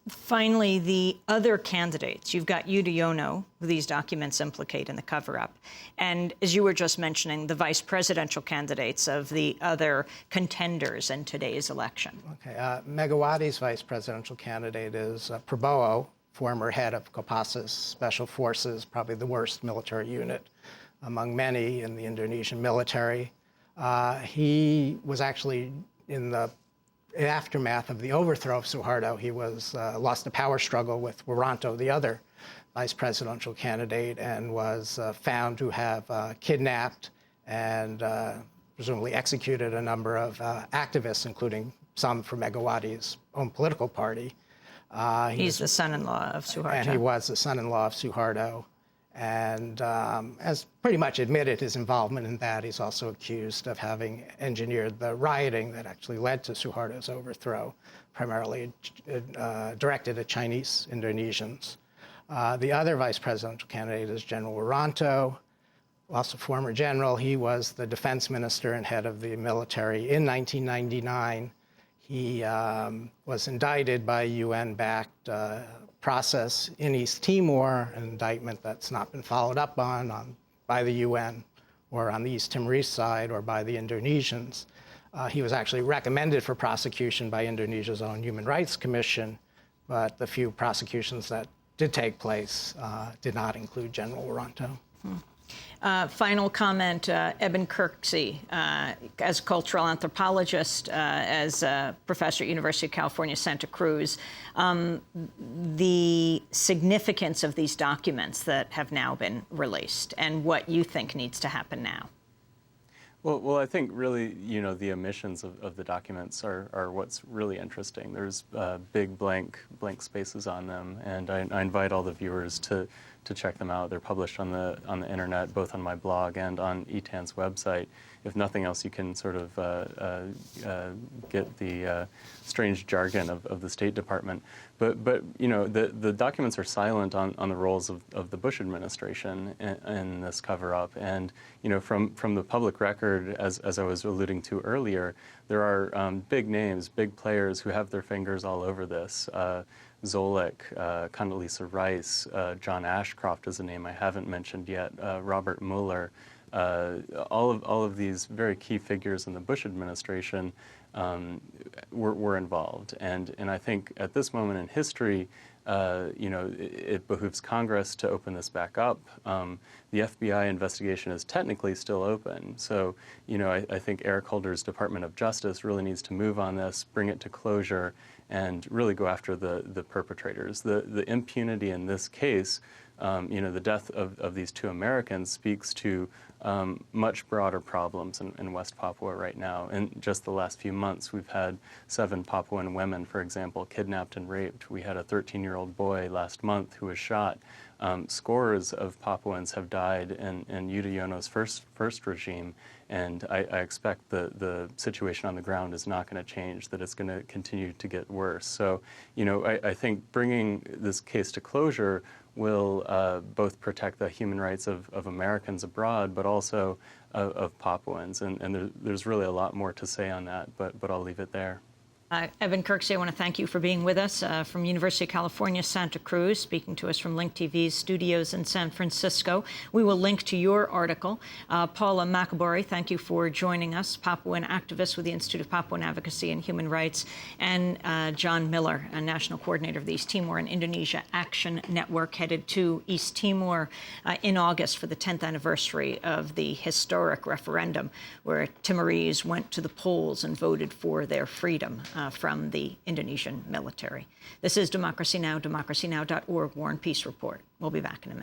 Finally, the other candidates. You've got Yudhoyono, who these documents implicate in the cover-up. And as you were just mentioning, the vice presidential candidates of the other contenders in today's election. Okay. Megawati's vice presidential candidate is Prabowo, former head of Kopassus Special Forces, probably the worst military unit among many in the Indonesian military. He was actually in the aftermath of the overthrow of Suharto. He was lost a power struggle with Suharto, the other vice presidential candidate, and was found to have kidnapped and presumably executed a number of activists, including some from Megawati's own political party. He's the son-in-law of Suharto. And he was the son-in-law of Suharto, and has pretty much admitted his involvement in that. He's also accused of having engineered the rioting that actually led to Suharto's overthrow, primarily directed at Chinese Indonesians. The other vice presidential candidate is General Suharto, also former general. He was the defense minister and head of the military in 1999. He was indicted by a UN-backed process in East Timor, an indictment that's not been followed up on by the UN or on the East Timorese side or by the Indonesians. He was actually recommended for prosecution by Indonesia's own Human Rights Commission, but the few prosecutions that did take place did not include General Suharto. Final comment, Eben Kirksey, as cultural anthropologist, as a professor at University of California, Santa Cruz, the significance of these documents that have now been released and what you think needs to happen now. Well, I think really, the omissions of the documents are what's really interesting. There's big blank spaces on them, and I invite all the viewers to check them out. They're published on the internet, both on my blog and on ETAN's website. If nothing else, you can sort of get the strange jargon of the State Department. But the documents are silent on the roles of the Bush administration in this cover-up. And from the public record, as I was alluding to earlier, there are big names, big players who have their fingers all over this. Zolik, Condoleezza Rice, John Ashcroft is a name I haven't mentioned yet, Robert Mueller. All of these very key figures in the Bush administration were involved, and I think at this moment in history, it behooves Congress to open this back up. The FBI investigation is technically still open, so I think Eric Holder's Department of Justice really needs to move on this, bring it to closure, and really go after the perpetrators. The impunity in this case, the death of these two Americans speaks to much broader problems in West Papua right now. In just the last few months, we've had 7 Papuan women, for example, kidnapped and raped. We had a 13-year-old boy last month who was shot. Scores of Papuans have died in Yudhoyono's first regime, and I expect the situation on the ground is not going to change, that it's going to continue to get worse. So, I think bringing this case to closure will both protect the human rights of Americans abroad, but also of Papuans. And there's really a lot more to say on that, but I'll leave it there. Eben Kirksey, I want to thank you for being with us from University of California, Santa Cruz, speaking to us from Link TV's studios in San Francisco. We will link to your article. Paula Macabori, thank you for joining us, Papuan activist with the Institute of Papuan Advocacy and Human Rights, and John Miller, a national coordinator of the East Timor and Indonesia Action Network, headed to East Timor in August for the 10th anniversary of the historic referendum where Timorese went to the polls and voted for their freedom from the Indonesian military. This is Democracy Now!, democracynow.org, War and Peace Report. We'll be back in a minute.